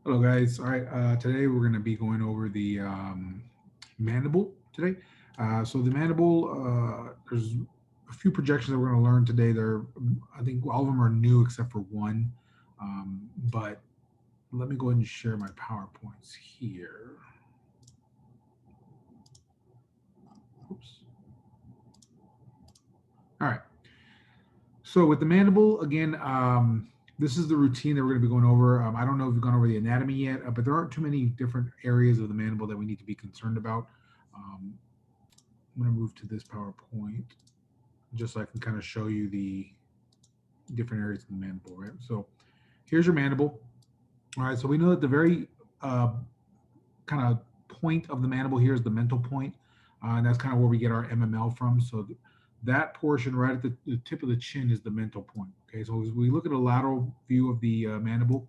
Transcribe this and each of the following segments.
Hello, guys. All right, today we're going to be going over the mandible today. So the mandible, there's a few projections that we're going to learn today. I think all of them are new except for one. But let me go ahead and share my PowerPoints here. Oops. All right. So with the mandible, again, this is the routine that we're going to be going over. I don't know if we've gone over the anatomy yet, but there aren't too many different areas of the mandible that we need to be concerned about. Um, I'm going to move to this PowerPoint just so I can kind of show you the different areas of the mandible, right? So here's your mandible. All right, so we know that the very uh, kind of point of the mandible here is the mental point, and that's kind of where we get our MML from. So that portion right at the tip of the chin is the mental point. Okay, so as we look at a lateral view of the mandible,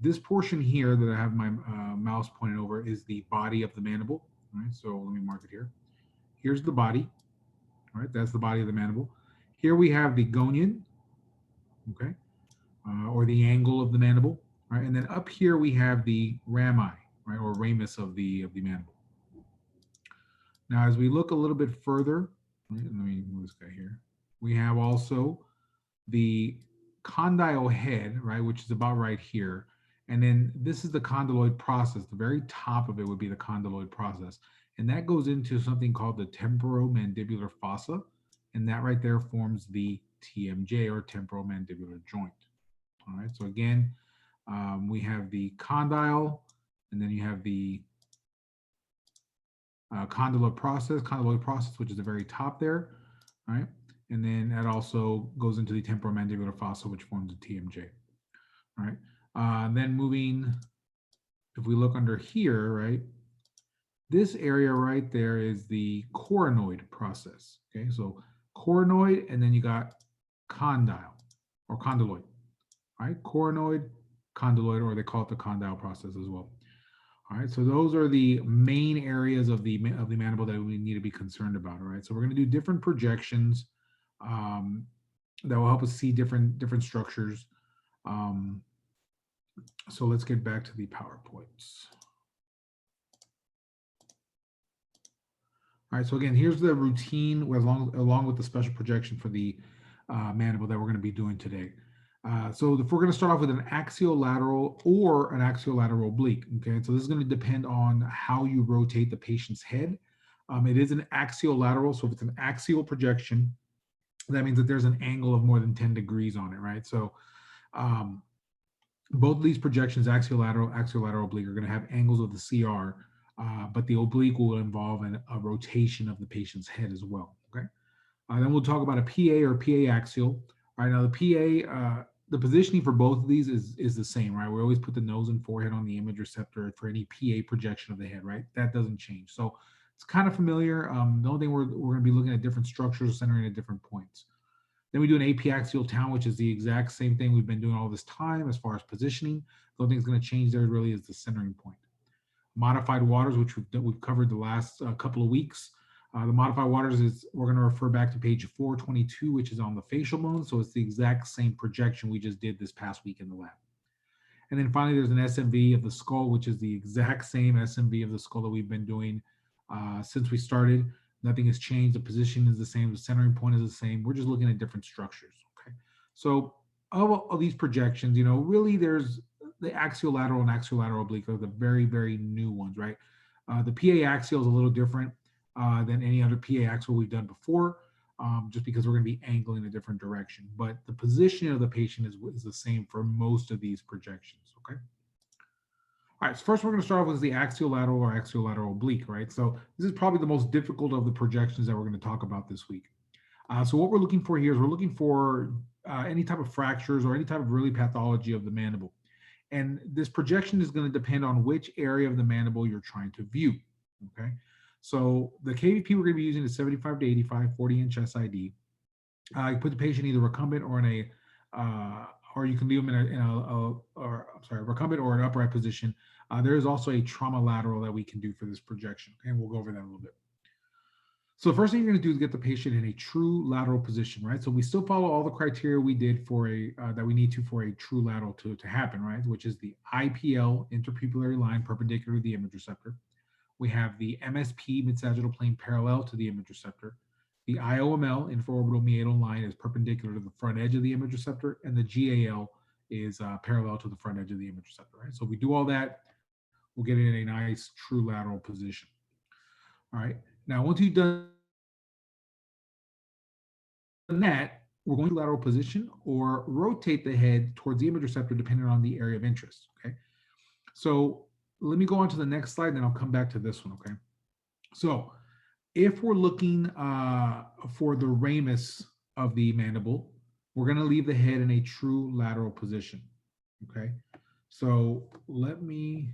this portion here that I have my mouse pointed over is the body of the mandible. All right, so let me mark it here. Here's the body. All right, that's the body of the mandible. Here we have the gonion, okay, or the angle of the mandible, right? And then up here we have the rami, right, or ramus of the mandible. Now, as we look a little bit further, right, let me move this guy here. We have also the condyle head, right, which is about right here. And then this is the condyloid process. The very top of it would be the condyloid process. And that goes into something called the temporomandibular fossa. And that right there forms the TMJ or temporomandibular joint. All right. So again, we have the condyle, and then you have the condyloid process, which is the very top there. All right. And then that also goes into the temporomandibular fossa, which forms the TMJ. All right. Then moving, if we look under here, right, this area right there is the coronoid process. Okay, so coronoid, and then you got condyle or condyloid. All right, coronoid, condyloid, or they call it the condyle process as well. All right, so those are the main areas of the mandible that we need to be concerned about. All right, so we're going to do different projections um, that will help us see different structures. Um, so let's get back to the PowerPoints. All right, so again, here's the routine along with the special projection for the mandible that we're going to be doing today. So if we're going to start off with an axiolateral or an axiolateral oblique, okay, so this is going to depend on how you rotate the patient's head. It is an axiolateral, so if it's an axial projection, that means that there's an angle of more than 10 degrees on it, right? So um, both of these projections, axiolateral, oblique, are going to have angles of the CR, but the oblique will involve a rotation of the patient's head as well. Okay. Then we'll talk about a PA or PA axial. All right. Now the PA, the positioning for both of these is the same, right? We always put the nose and forehead on the image receptor for any PA projection of the head, right? That doesn't change. So it's kind of familiar. The only thing we're going to be looking at different structures centering at different points. Then we do an apiaxial town, which is the exact same thing we've been doing all this time as far as positioning. The only thing that's going to change there really is the centering point. Modified waters, which we've covered the last couple of weeks. The modified waters is, we're going to refer back to page 422, which is on the facial bone. So it's the exact same projection we just did this past week in the lab. And then finally, there's an SMV of the skull, which is the exact same SMV of the skull that we've been doing since we started. Nothing has changed. The position is the same. The centering point is the same. We're just looking at different structures. Okay. So of these projections, really there's the axiolateral and axiolateral oblique are the very, very new ones, right? The PA axial is a little different than any other PA axial we've done before, just because we're going to be angling a different direction. But the position of the patient is the same for most of these projections, okay? All right, so first we're going to start off with the axiolateral or axiolateral oblique, right? So this is probably the most difficult of the projections that we're going to talk about this week. So what we're looking for here is we're looking for any type of fractures or any type of early pathology of the mandible. And this projection is going to depend on which area of the mandible you're trying to view, okay? So the KVP we're going to be using is 75 to 85, 40-inch SID. You put the patient either recumbent or in or you can leave them recumbent or an upright position. There is also a trauma lateral that we can do for this projection, and we'll go over that a little bit. So the first thing you're going to do is get the patient in a true lateral position, right? So we still follow all the criteria we did for a that we need to for a true lateral to happen, right? Which is the IPL, interpupillary line perpendicular to the image receptor. We have the MSP, mid-sagittal plane, parallel to the image receptor. The IOML, infraorbital meatal line, is perpendicular to the front edge of the image receptor, and the GAL is parallel to the front edge of the image receptor, right? So if we do all that, we'll get it in a nice true lateral position. All right. Now, once you've done that, we're going to lateral position or rotate the head towards the image receptor depending on the area of interest. Okay. So let me go on to the next slide, then I'll come back to this one. Okay. So if we're looking for the ramus of the mandible, we're going to leave the head in a true lateral position. Okay. So let me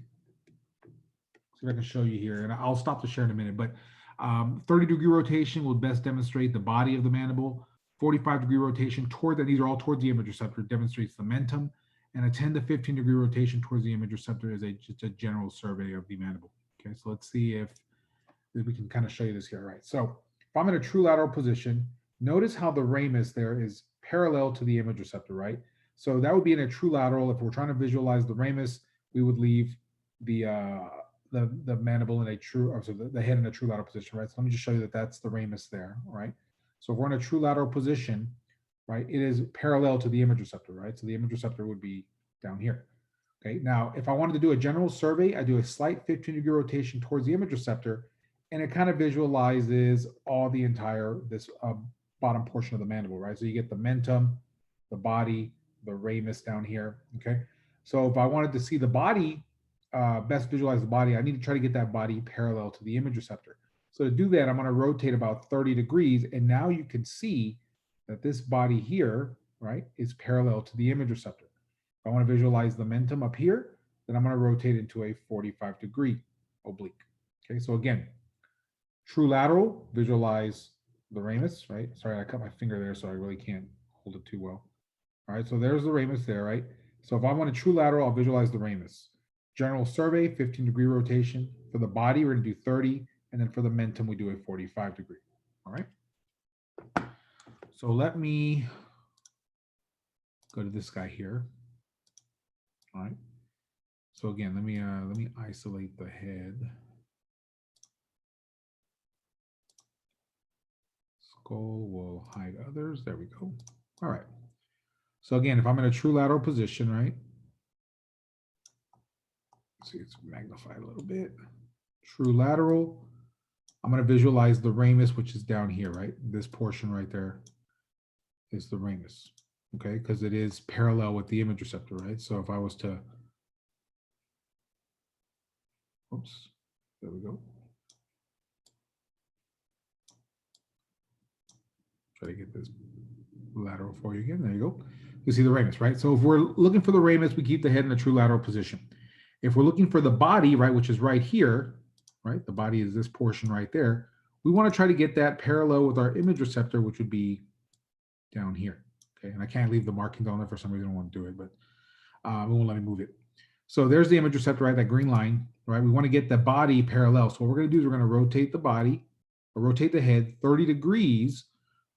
see if I can show you here, and I'll stop the share in a minute, but 30-degree rotation will best demonstrate the body of the mandible. 45-degree rotation toward that, these are all towards the image receptor, demonstrates the mentum, and a 10 to 15-degree rotation towards the image receptor is just a general survey of the mandible. Okay, so let's see if we can kind of show you this here. All right, so if I'm in a true lateral position, notice how the ramus there is parallel to the image receptor, right? So that would be in a true lateral. If we're trying to visualize the ramus, we would leave the mandible in a true, or so the head in a true lateral position, right? So let me just show you that that's the ramus there, right? So if we're in a true lateral position, right, it is parallel to the image receptor, right? So the image receptor would be down here. Okay, now if I wanted to do a general survey, I do a slight 15-degree rotation towards the image receptor, and it kind of visualizes all the entire, this bottom portion of the mandible, right? So you get the mentum, the body, the ramus down here, okay? So if I wanted to see the body, best visualize the body, I need to try to get that body parallel to the image receptor. So to do that, I'm going to rotate about 30 degrees, and now you can see that this body here, right, is parallel to the image receptor. If I want to visualize the mentum up here, then I'm going to rotate into a 45-degree oblique. Okay, so again, true lateral, visualize the ramus, right? Sorry, I cut my finger there, so I really can't hold it too well. All right, so there's the ramus there, right? So if I want a true lateral, I'll visualize the ramus. General survey, 15-degree rotation. For the body, we're going to do 30. And then for the mentum, we do a 45-degree. All right. So let me go to this guy here. All right. So again, let me isolate the head. Skull will hide others. There we go. All right. So again, if I'm in a true lateral position, right? Let's see, it's magnified a little bit. True lateral. I'm going to visualize the ramus, which is down here, right? This portion right there is the ramus, okay? Because it is parallel with the image receptor, right? So if I was to, oops, there we go. Try to get this lateral for you again. There you go. You see the ramus, right? So if we're looking for the ramus, we keep the head in a true lateral position. If we're looking for the body, right, which is right here, right? The body is this portion right there. We want to try to get that parallel with our image receptor, which would be down here. Okay, and I can't leave the markings on there for some reason. I don't want to do it, but it won't let me move it. So there's the image receptor, right? That green line, right? We want to get the body parallel. So what we're going to do is we're going to rotate the body, or rotate the head 30 degrees,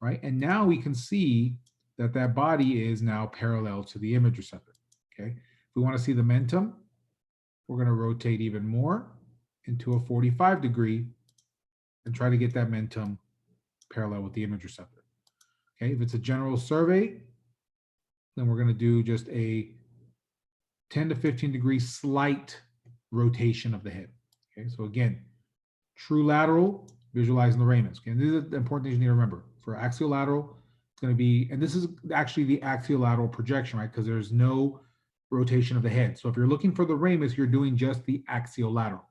right? And now we can see that that body is now parallel to the image receptor. Okay, if we want to see the mentum, we're going to rotate even more into a 45-degree and try to get that mentum parallel with the image receptor. Okay, if it's a general survey, then we're going to do just a 10 to 15-degree slight rotation of the head. Okay, so again, true lateral, visualizing the ramus. Okay, and these are the important things you need to remember. For axiolateral, it's going to be, and this is actually the axiolateral projection, right? Because there's no rotation of the head. So if you're looking for the ramus, you're doing just the axiolateral.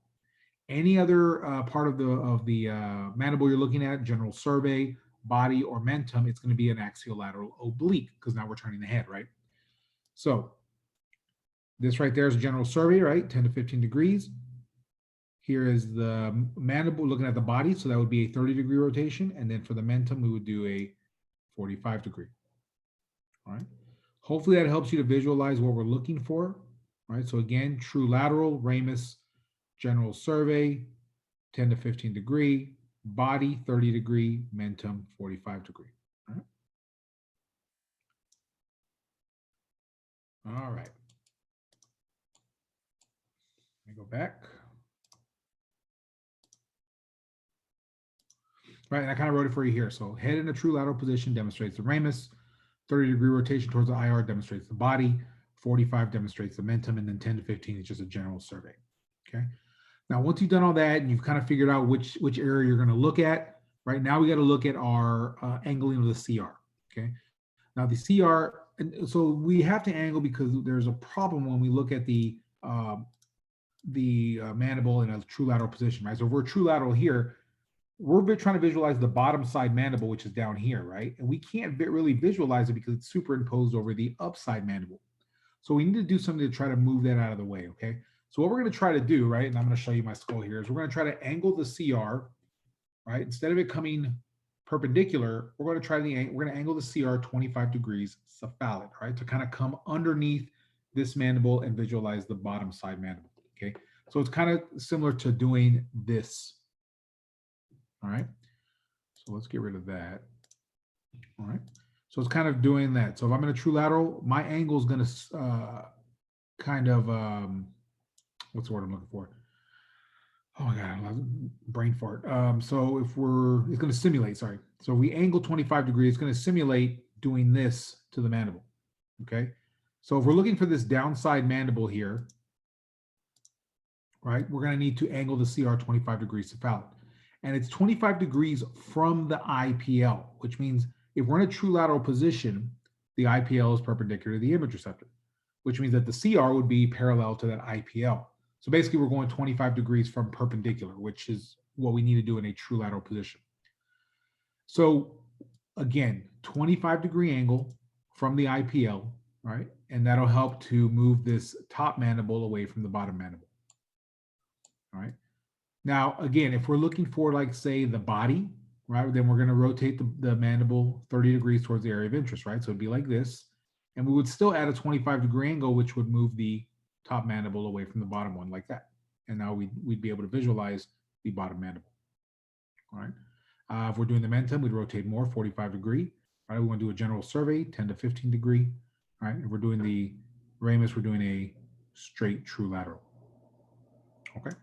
Any other part of the mandible you're looking at, general survey, body, or mentum, it's going to be an axiolateral oblique because now we're turning the head, right? So this right there is a general survey, right? 10 to 15 degrees. Here is the mandible looking at the body, so that would be a 30-degree rotation. And then for the mentum, we would do a 45-degree. All right. Hopefully that helps you to visualize what we're looking for. All right. So again, true lateral, ramus, general survey, 10 to 15 degree, body 30 degree, mentum 45 degree. All right. All right. Let me go back. Right, and I kind of wrote it for you here. So head in a true lateral position demonstrates the ramus, 30-degree rotation towards the IR demonstrates the body, 45 demonstrates the mentum, and then 10 to 15 is just a general survey. Okay. Now, once you've done all that and you've kind of figured out which area you're going to look at, right now we got to look at our angling of the CR. Okay. Now the CR, and so we have to angle because there's a problem when we look at the mandible in a true lateral position, right? So if we're true lateral here, we're trying to visualize the bottom side mandible, which is down here, right? And we can't really visualize it because it's superimposed over the upside mandible. So we need to do something to try to move that out of the way, okay? So what we're going to try to do, right, and I'm going to show you my skull here, is we're going to try to angle the CR, right? Instead of it coming perpendicular, we're going to we're going to angle the CR 25 degrees cephalad, right, to kind of come underneath this mandible and visualize the bottom side mandible, okay? So it's kind of similar to doing this, all right? So let's get rid of that, all right? So it's kind of doing that. So if I'm in a true lateral, my angle is going to kind of, what's the word I'm looking for? Oh my God, brain fart. So if it's going to simulate, sorry. So we angle 25 degrees, it's going to simulate doing this to the mandible, okay? So if we're looking for this downside mandible here, right, we're going to need to angle the CR 25 degrees cephalad. And it's 25 degrees from the IPL, which means if we're in a true lateral position, the IPL is perpendicular to the image receptor, which means that the CR would be parallel to that IPL. So basically we're going 25 degrees from perpendicular, which is what we need to do in a true lateral position. So again, 25-degree angle from the IPL, right? And that'll help to move this top mandible away from the bottom mandible, all right? Now, again, if we're looking for, like, say, the body, right, then we're going to rotate the mandible 30 degrees towards the area of interest, right? So it'd be like this. And we would still add a 25-degree angle, which would move the top mandible away from the bottom one like that. And now we'd be able to visualize the bottom mandible, all right? If we're doing the mentum, we'd rotate more, 45 degree, right? We want to do a general survey, 10 to 15 degree, all right? If we're doing the ramus, we're doing a straight true lateral, okay?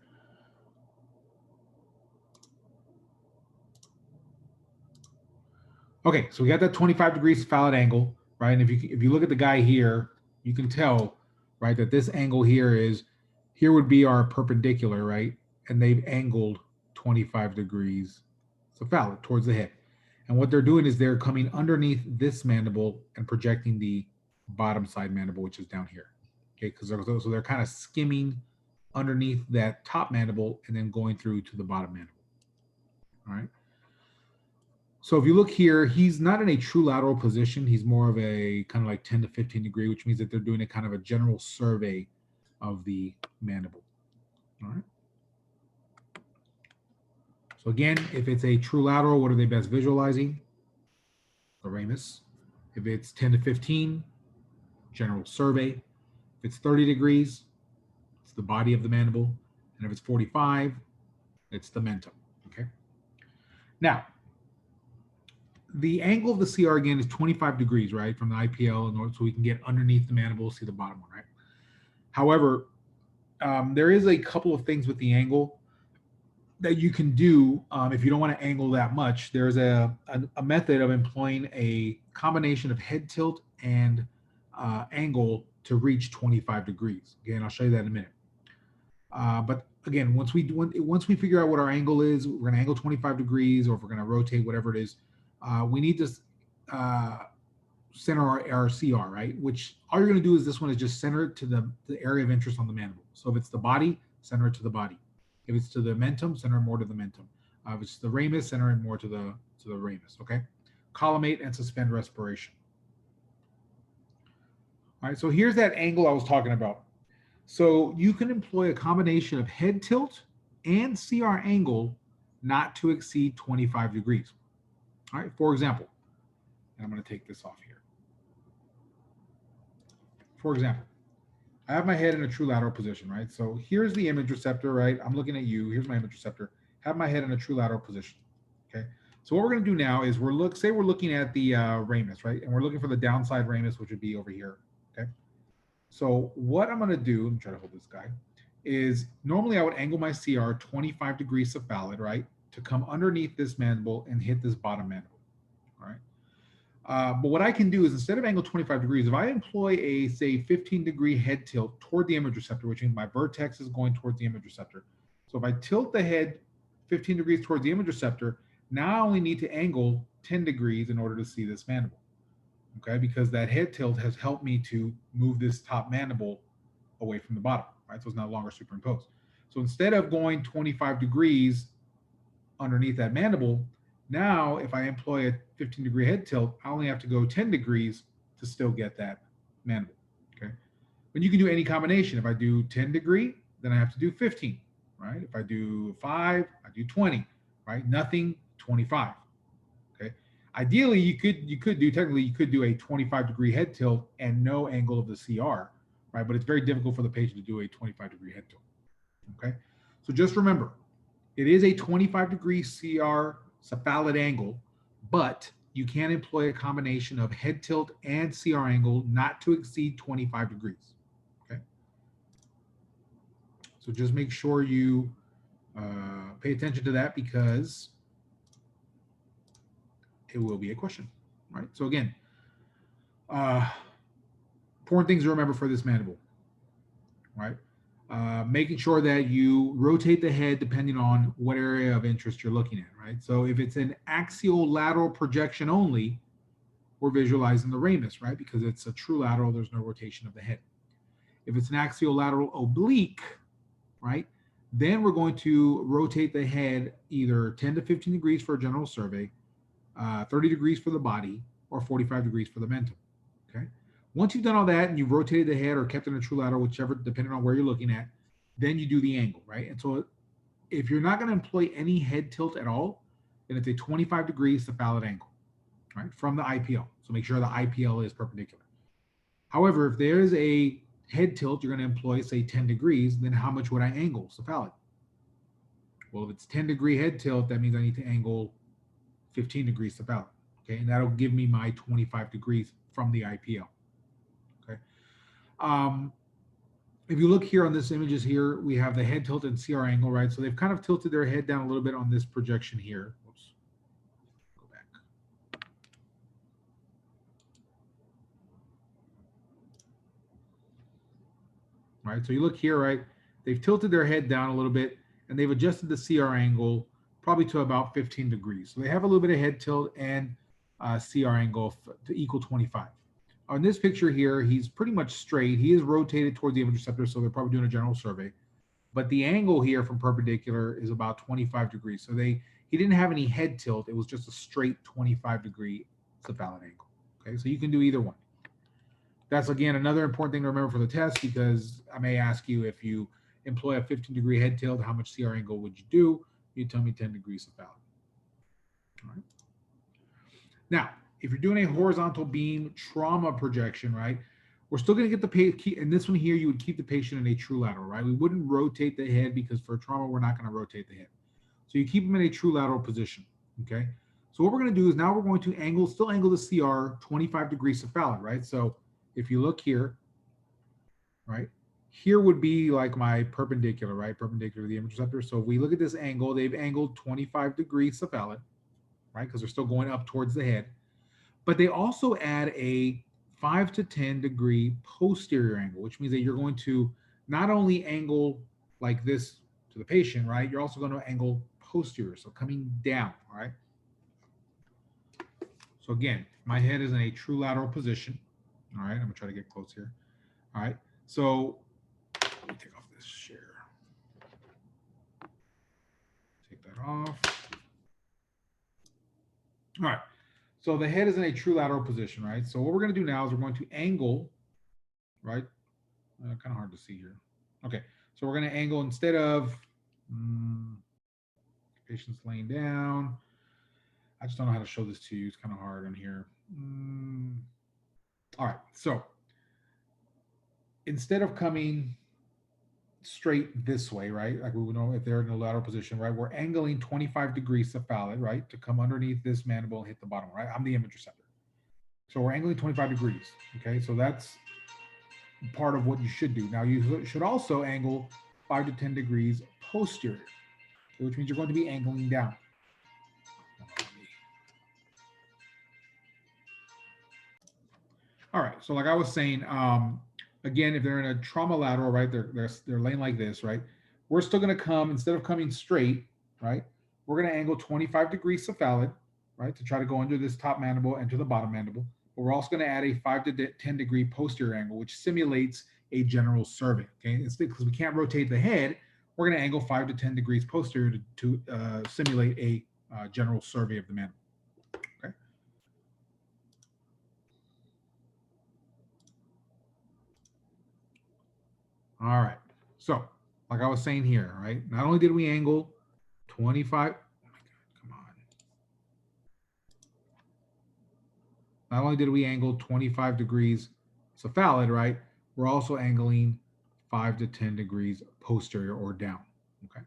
Okay, so we got that 25 degrees cephalad angle, right? And if you look at the guy here, you can tell, right, that this angle here would be our perpendicular, right? And they've angled 25 degrees cephalad towards the hip. And what they're doing is they're coming underneath this mandible and projecting the bottom side mandible, which is down here. Okay, because they're kind of skimming underneath that top mandible and then going through to the bottom mandible. All right. So if you look here, he's not in a true lateral position. He's more of a kind of like 10 to 15 degree, which means that they're doing a kind of a general survey of the mandible. All right. So again, if it's a true lateral, what are they best visualizing? The ramus. If it's 10 to 15, general survey. If it's 30 degrees, it's the body of the mandible. And if it's 45, it's the mentum. Okay. Now, the angle of the CR again is 25 degrees, right, from the IPL, in order so we can get underneath the mandible, see the bottom one, right? However, there is a couple of things with the angle that you can do if you don't want to angle that much. There's a method of employing a combination of head tilt and angle to reach 25 degrees. Again, I'll show you that in a minute. But again, once we figure out what our angle is, we're going to angle 25 degrees, or if we're going to rotate, whatever it is, we need to center our CR, right? Which all you're going to do is this one is just center it to the area of interest on the mandible. So if it's the body, center it to the body. If it's to the mentum, center it more to the mentum. If it's the ramus, center it more to the ramus. Okay. Collimate and suspend respiration. All right. So here's that angle I was talking about. So you can employ a combination of head tilt and CR angle not to exceed 25 degrees. All right. For example, and I'm going to take this off here. For example, I have my head in a true lateral position, right? So here's the image receptor, right? I'm looking at you. Here's my image receptor. Have my head in a true lateral position. So what we're going to do now is say we're looking at the ramus, right? And we're looking for the downside ramus, which would be over here. Okay. So what I'm going to do, I'm trying to hold this guy, is normally I would angle my CR 25 degrees cephalad, right, to come underneath this mandible and hit this bottom mandible. All right. But what I can do is instead of angle 25 degrees, if I employ a, say, 15-degree head tilt toward the image receptor, which means my vertex is going towards the image receptor. So if I tilt the head 15 degrees towards the image receptor, now I only need to angle 10 degrees in order to see this mandible, okay? Because that head tilt has helped me to move this top mandible away from the bottom, right? So it's no longer superimposed. So instead of going 25 degrees underneath that mandible, now if I employ a 15-degree head tilt, I only have to go 10 degrees to still get that mandible, okay? But you can do any combination. If I do 10 degree, then I have to do 15, right? If I do 5, I do 20, right? Nothing, 25, okay? Ideally, you could do a 25-degree head tilt and no angle of the CR, right? But it's very difficult for the patient to do a 25-degree head tilt, okay? So just remember, it is a 25-degree CR cephalad angle, but you can employ a combination of head tilt and CR angle not to exceed 25 degrees. Okay. So just make sure you pay attention to that because it will be a question, right? So again, important things to remember for this mandible, right? Making sure that you rotate the head depending on what area of interest you're looking at, right? So if it's an axial lateral projection only, we're visualizing the ramus, right? Because it's a true lateral, there's no rotation of the head. If it's an axial lateral oblique, right, then we're going to rotate the head either 10 to 15 degrees for a general survey, 30 degrees for the body, or 45 degrees for the mentum, okay? Once you've done all that and you've rotated the head or kept it in a true lateral, whichever, depending on where you're looking at, then you do the angle, right? And so if you're not going to employ any head tilt at all, then it's a 25 degrees cephalad angle, right, from the IPL. So make sure the IPL is perpendicular. However, if there's a head tilt, you're going to employ, say, 10 degrees, then how much would I angle cephalad? Well, if it's 10-degree head tilt, that means I need to angle 15 degrees cephalad, okay? And that'll give me my 25 degrees from the IPL, okay? If you look here on this images here, we have the head tilt and CR angle, right? So they've kind of tilted their head down a little bit on this projection here. Oops. Go back. Right, so you look here, right? They've tilted their head down a little bit and they've adjusted the CR angle probably to about 15 degrees. So they have a little bit of head tilt and CR angle to equal 25. On this picture here, he's pretty much straight. He is rotated toward the image receptor, so they're probably doing a general survey. But the angle here from perpendicular is about 25 degrees. So he didn't have any head tilt. It was just a straight 25-degree cephalad angle. Okay, so you can do either one. That's, again, another important thing to remember for the test, because I may ask you, if you employ a 15-degree head tilt, how much CR angle would you do? You tell me 10 degrees cephalad. All right. Now, if you're doing a horizontal beam trauma projection, right, we're still going to get the patient, and this one here, you would keep the patient in a true lateral, right? We wouldn't rotate the head because for trauma, we're not going to rotate the head. So you keep them in a true lateral position, okay? So what we're going to do is now we're going to still angle the CR 25 degrees cephalad, right? So if you look here, right, here would be like my perpendicular, right? Perpendicular to the image receptor. So if we look at this angle, they've angled 25 degrees cephalad, right? Because they're still going up towards the head. But they also add a 5 to 10 degree posterior angle, which means that you're going to not only angle like this to the patient, right? You're also going to angle posterior, so coming down, all right? So again, my head is in a true lateral position. All right, I'm gonna try to get close here. All right, so let me take off this share. Take that off. All right, so the head is in a true lateral position, right? So what we're gonna do now is we're going to angle, right? Kind of hard to see here. Okay, so we're gonna angle instead of patient's laying down. I just don't know how to show this to you. It's kind of hard on here. All right, so instead of coming straight this way, right? Like we would know if they're in a lateral position, right? We're angling 25 degrees cephalad, right? To come underneath this mandible and hit the bottom, right? I'm the image receptor. So we're angling 25 degrees, okay? So that's part of what you should do. Now you should also angle 5 to 10 degrees posterior, which means you're going to be angling down. All right. So like I was saying, again, if they're in a trauma lateral, right, they're laying like this, right? We're still going to come instead of coming straight, right? We're going to angle 25 degrees cephalad, right, to try to go under this top mandible and to the bottom mandible. But we're also going to add a 5 to 10 degree posterior angle, which simulates a general survey. Okay, it's because we can't rotate the head. We're going to angle 5 to 10 degrees posterior to simulate a general survey of the mandible. Okay. All right. So, like I was saying here, right? Not only did we angle 25, oh my God, come on. Not only did we angle 25 degrees cephalad, right? We're also angling 5 to 10 degrees posterior or down. Okay.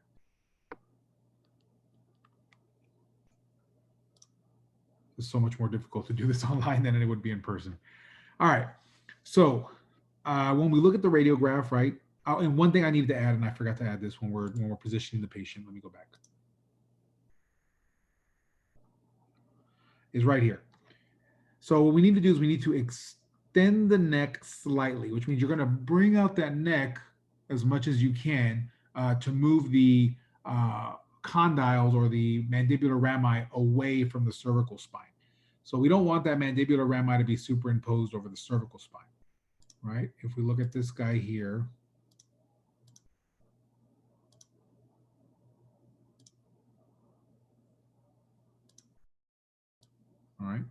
It's so much more difficult to do this online than it would be in person. All right. So, when we look at the radiograph, right? And one thing I needed to add, and I forgot to add this when we're positioning the patient. Let me go back. Is right here. So what we need to do is we need to extend the neck slightly, which means you're going to bring out that neck as much as you can to move the condyles or the mandibular rami away from the cervical spine. So we don't want that mandibular rami to be superimposed over the cervical spine, right? If we look at this guy here, all right,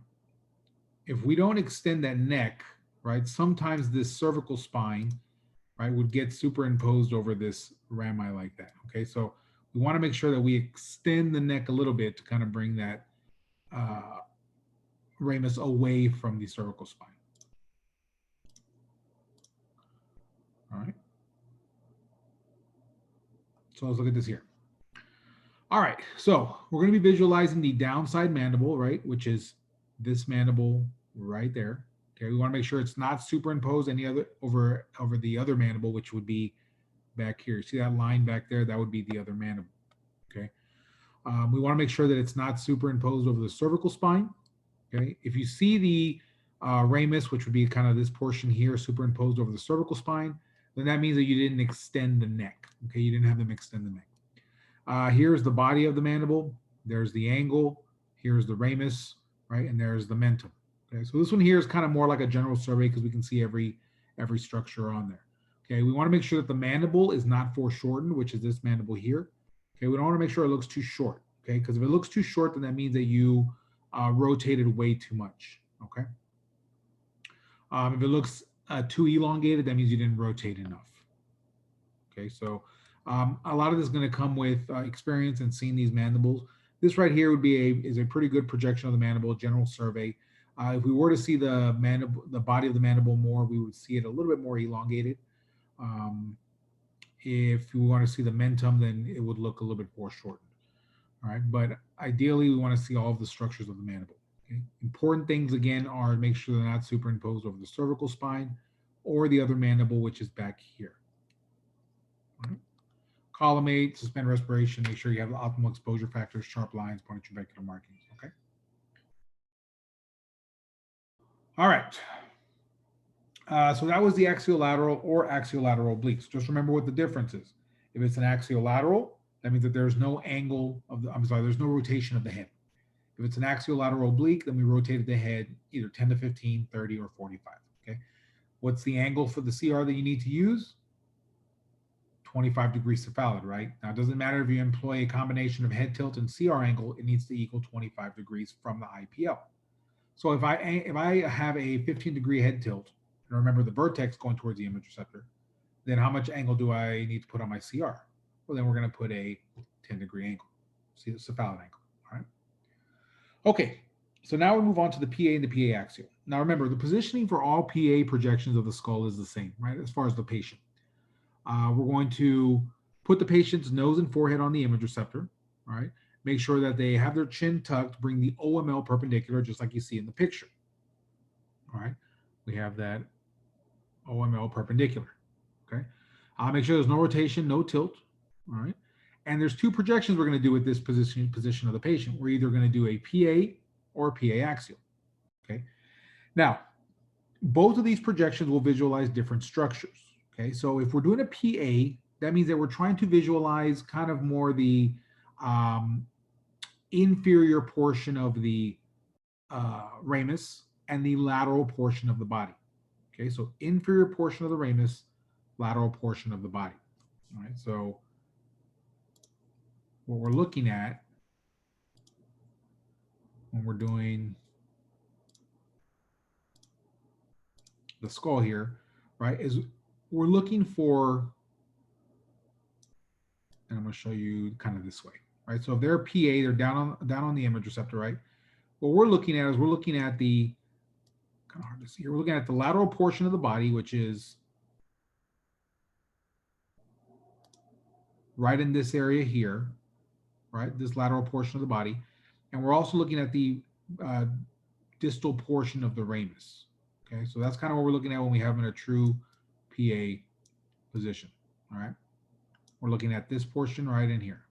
if we don't extend that neck, right, sometimes this cervical spine, right, would get superimposed over this rami like that. Okay, so we want to make sure that we extend the neck a little bit to kind of bring that ramus away from the cervical spine. All right. So let's look at this here. All right, so we're going to be visualizing the downside mandible, right, which is this mandible right there. Okay, we want to make sure it's not superimposed any other over the other mandible, which would be back here. See that line back there? That would be the other mandible. Okay. We want to make sure that it's not superimposed over the cervical spine. Okay. If you see the ramus, which would be kind of this portion here, superimposed over the cervical spine, then that means that you didn't extend the neck. Okay. You didn't have them extend the neck. Here's the body of the mandible. There's the angle. Here's the ramus, right? And there's the mentum. Okay. So this one here is kind of more like a general survey because we can see every structure on there. Okay. We want to make sure that the mandible is not foreshortened, which is this mandible here. Okay. We don't want to make sure it looks too short. Okay. Because if it looks too short, then that means that you rotated way too much. Okay. If it looks too elongated, that means you didn't rotate enough. Okay. So a lot of this is going to come with experience and seeing these mandibles. This right here would be is a pretty good projection of the mandible, general survey. If we were to see the body of the mandible more, we would see it a little bit more elongated. If we want to see the mentum, then it would look a little bit foreshortened. All right, but ideally we want to see all of the structures of the mandible. Okay? Important things again are make sure they're not superimposed over the cervical spine or the other mandible, which is back here. All right. Collimate, suspend respiration, make sure you have the optimal exposure factors, sharp lines, point trabecular markings. Okay. All right. So that was the axiolateral or axiolateral obliques. Just remember what the difference is. If it's an axiolateral, that means that there's no angle of the, there's no rotation of the head. If it's an axiolateral oblique, then we rotated the head either 10 to 15, 30, or 45. Okay. What's the angle for the CR that you need to use? 25 degrees cephalad, right? Now, it doesn't matter if you employ a combination of head tilt and CR angle, it needs to equal 25 degrees from the IPL. So if I have a 15-degree head tilt, and remember the vertex going towards the image receptor, then how much angle do I need to put on my CR? Well, then we're going to put a 10-degree angle. See the cephalad angle, all right? Okay, so now we move on to the PA and the PA axial. Now remember, the positioning for all PA projections of the skull is the same, right, as far as the patient. We're going to put the patient's nose and forehead on the image receptor. All right. Make sure that they have their chin tucked, bring the OML perpendicular, just like you see in the picture. All right. We have that OML perpendicular. Okay. Make sure there's no rotation, no tilt. All right. And there's two projections we're going to do with this position of the patient. We're either going to do a PA or a PA axial. Okay. Now, both of these projections will visualize different structures. Okay. So if we're doing a PA, that means that we're trying to visualize kind of more the um, inferior portion of the ramus and the lateral portion of the body. Okay, so inferior portion of the ramus, lateral portion of the body. All right, so what we're looking at when we're doing the skull here, right, is we're looking for, and I'm going to show you kind of this way, right? So if they're PA, they're down on the image receptor, right? What we're looking at is we're looking at the kind of hard to see here. We're looking at the lateral portion of the body, which is right in this area here, right? This lateral portion of the body. And we're also looking at the distal portion of the ramus. Okay, so that's kind of what we're looking at when we have in a true PA position. All right, we're looking at this portion right in here.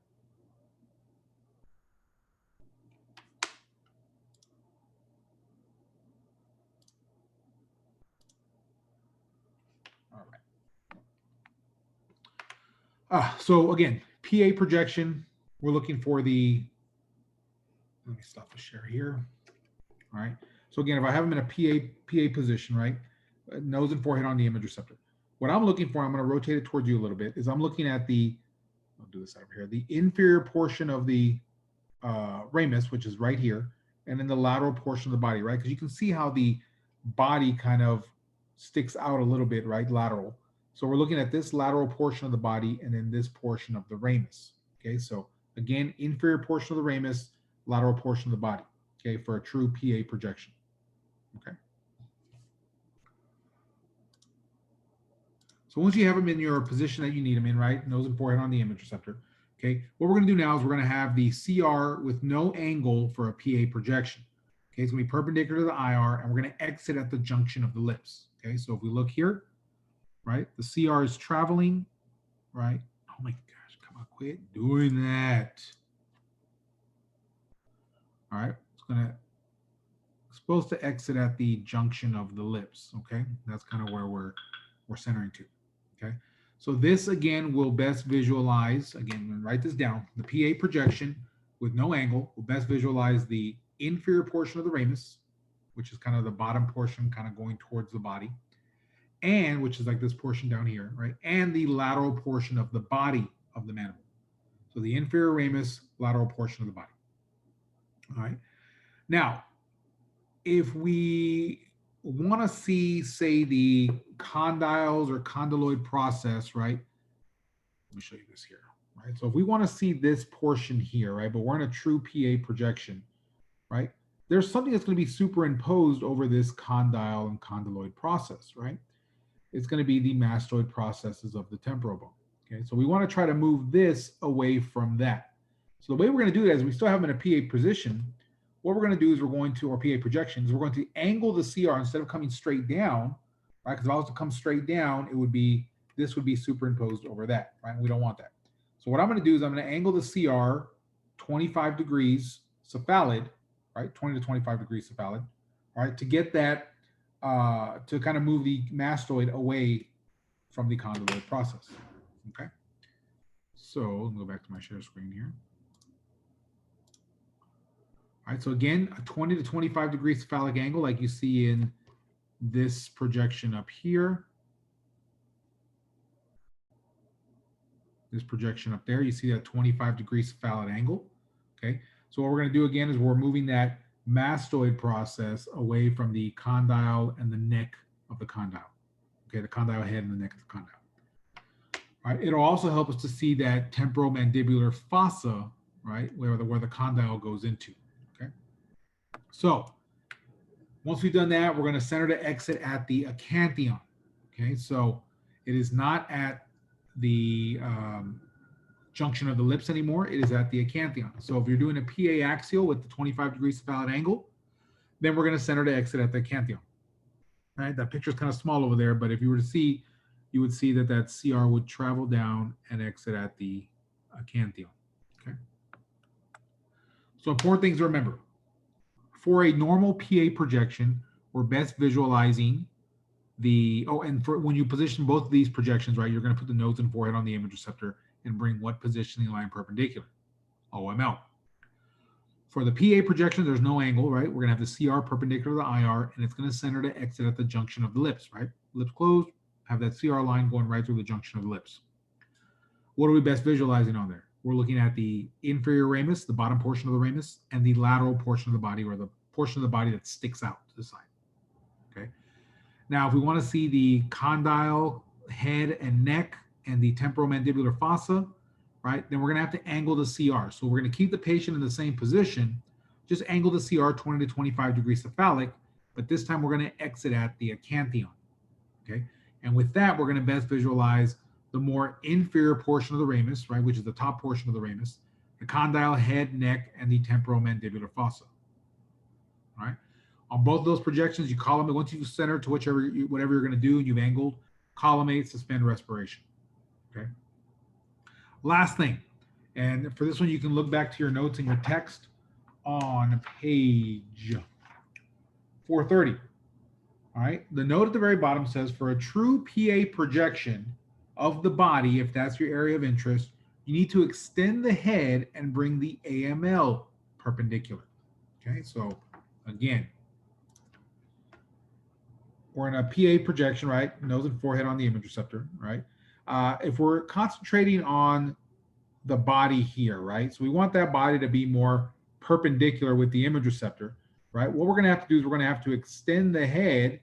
All right. So again, PA projection, we're looking for the, let me stop the share here. All right. So again, if I have them in a PA position, right, nose and forehead on the image receptor, what I'm looking for, I'm going to rotate it towards you a little bit, is I'm looking at the, I'll do this over here, the inferior portion of the ramus, which is right here, and then the lateral portion of the body, right? Because you can see how the body kind of sticks out a little bit, right? Lateral. So we're looking at this lateral portion of the body and then this portion of the ramus. Okay, so again, inferior portion of the ramus, lateral portion of the body. Okay, for a true PA projection. Okay. So once you have them in your position that you need them in, right, nose and forehead on the image receptor, okay, what we're going to do now is we're going to have the CR with no angle for a PA projection. Okay, it's going to be perpendicular to the IR, and we're going to exit at the junction of the lips. Okay, so if we look here, right, the CR is traveling, right? Oh my gosh, come on, quit doing that. All right, it's supposed to exit at the junction of the lips. Okay, that's kind of where we're centering to. Okay, so this again will best visualize, again, write this down, the PA projection with no angle will best visualize the inferior portion of the ramus, which is kind of the bottom portion kind of going towards the body, and which is like this portion down here, right? And the lateral portion of the body of the mandible. So the inferior ramus, lateral portion of the body. All right. Now, if we want to see, say, the condyles or condyloid process, right? Let me show you this here, right? So if we want to see this portion here, right, but we're in a true PA projection, right? There's something that's going to be superimposed over this condyle and condyloid process, right? It's going to be the mastoid processes of the temporal bone. Okay, so we want to try to move this away from that. So the way we're going to do that is we still have them in a PA position. What we're going to do is we're going to, or PA projections, we're going to angle the CR instead of coming straight down, right? Because if I was to come straight down, it would be, this would be superimposed over that, right? We don't want that. So what I'm going to do is I'm going to angle the CR 25 degrees cephalad, right? 20 to 25 degrees cephalad, all right? To get that, to kind of move the mastoid away from the condyloid process, okay? So let me go back to my share screen here. All right, so again, a 20 to 25 degree cephalic angle like you see in this projection up here. This projection up there, you see that 25 degree cephalad angle, okay? So what we're gonna do again is we're moving that mastoid process away from the condyle and the neck of the condyle, okay? The condyle head and the neck of the condyle. All right, it'll also help us to see that temporomandibular fossa, right, where the condyle goes into, okay? So once we've done that, we're going to center to exit at the acanthion. Okay, so it is not at the junction of the lips anymore. It is at the acanthion. So if you're doing a PA axial with the 25 degrees cephalad angle, then we're going to center to exit at the acanthion. Right? That picture is kind of small over there, but if you were to see, you would see that that CR would travel down and exit at the acanthion. Okay. So important things to remember. For a normal PA projection, we're best visualizing the, and for when you position both of these projections, right, you're going to put the nose and forehead on the image receptor and bring what positioning line perpendicular? OML. For the PA projection, there's no angle, right? We're going to have the CR perpendicular to the IR, and it's going to center to exit at the junction of the lips, right? Lips closed, have that CR line going right through the junction of the lips. What are we best visualizing on there? We're looking at the inferior ramus, the bottom portion of the ramus, and the lateral portion of the body, or the portion of the body that sticks out to the side. Okay. Now, if we want to see the condyle, head, and neck, and the temporomandibular fossa, right, then we're going to have to angle the CR. So we're going to keep the patient in the same position, just angle the CR 20 to 25 degrees cephalic, but this time we're going to exit at the acanthion. Okay. And with that, we're going to best visualize the more inferior portion of the ramus, right, which is the top portion of the ramus, the condyle, head, neck, and the temporomandibular fossa. All right. On both of those projections, you column it. Once you center to whatever you're going to do, and you've angled, collimate, suspend respiration. Okay. Last thing, and for this one, you can look back to your notes in your text on page 430. All right. The note at the very bottom says, for a true PA projection of the body, if that's your area of interest, you need to extend the head and bring the AML perpendicular. Okay. So again, we're in a PA projection, right? Nose and forehead on the image receptor, right? If we're concentrating on the body here, right? So we want that body to be more perpendicular with the image receptor, right? What we're going to have to do is we're going to have to extend the head,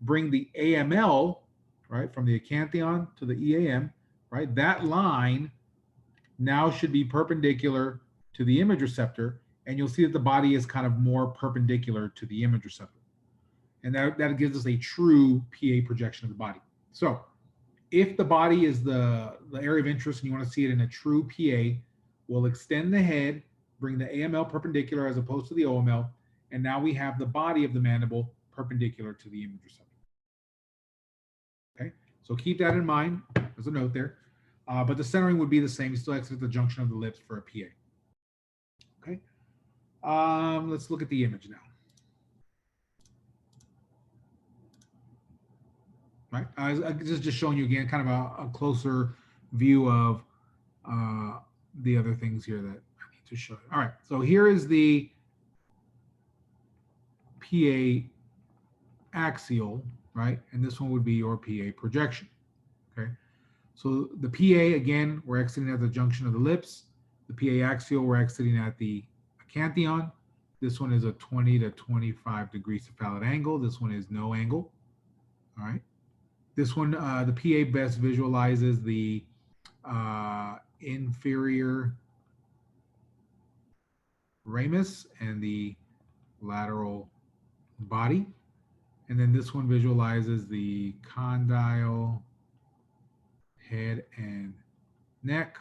bring the AML, right, from the acanthion to the EAM, right? That line now should be perpendicular to the image receptor, and you'll see that the body is kind of more perpendicular to the image receptor. And that gives us a true PA projection of the body. So if the body is the area of interest and you want to see it in a true PA, we'll extend the head, bring the AML perpendicular as opposed to the OML, and now we have the body of the mandible perpendicular to the image receptor. Okay, so keep that in mind. There's a note there. But the centering would be the same. You still exit at the junction of the lips for a PA. Okay, let's look at the image now. Right, just showing you again kind of a closer view of the other things here that I need to show you. All right, so here is the PA axial, right? And this one would be your PA projection, okay? So the PA, again, we're exiting at the junction of the lips. The PA axial, we're exiting at the acanthion. This one is a 20 to 25 degree cephalad angle. This one is no angle, all right? This one, the PA best visualizes the inferior ramus and the lateral body. And then this one visualizes the condyle, head, and neck.